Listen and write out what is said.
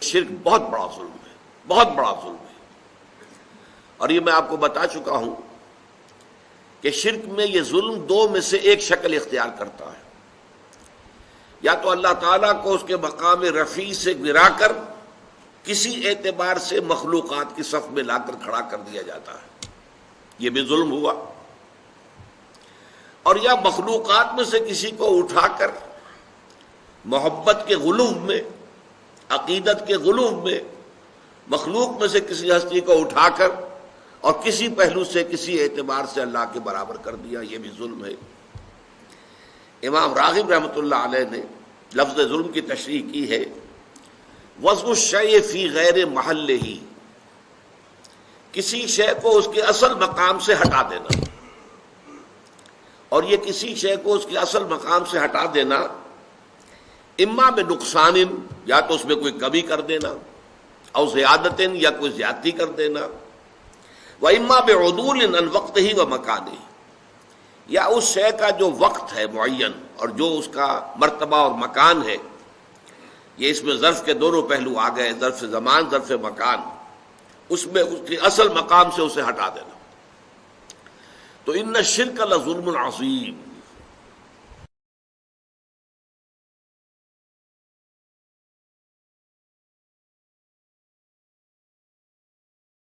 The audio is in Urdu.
شرک بہت بڑا ظلم ہے، بہت بڑا ظلم ہے، اور یہ میں آپ کو بتا چکا ہوں کہ شرک میں یہ ظلم دو میں سے ایک شکل اختیار کرتا ہے، یا تو اللہ تعالیٰ کو اس کے مقام رفیع سے گرا کر کسی اعتبار سے مخلوقات کی صف میں لا کر کھڑا کر دیا جاتا ہے، یہ بھی ظلم ہوا، اور یا مخلوقات میں سے کسی کو اٹھا کر محبت کے غلو میں، عقیدت کے غلو میں، مخلوق میں سے کسی ہستی کو اٹھا کر اور کسی پہلو سے کسی اعتبار سے اللہ کے برابر کر دیا، یہ بھی ظلم ہے۔ امام راغب رحمۃ اللہ علیہ نے لفظ ظلم کی تشریح کی ہے، وضع الشیء فی غیر محلہ، کسی شے کو اس کے اصل مقام سے ہٹا دینا، اور یہ کسی شے کو اس کے اصل مقام سے ہٹا دینا اما بنقصان، یا تو اس میں کوئی کمی کر دینا، او زیادت، یا کوئی زیادتی کر دینا، و اما بعدول عن وقتہ و مکانہ، یا اس شے کا جو وقت ہے معین اور جو اس کا مرتبہ اور مکان ہے، یہ اس میں ظرف کے دونوں پہلو آ گئے، ظرف زمان، ظرف مکان، اس میں اس کے اصل مقام سے اسے ہٹا دینا۔ تو ان الشرک لظلم عظیم،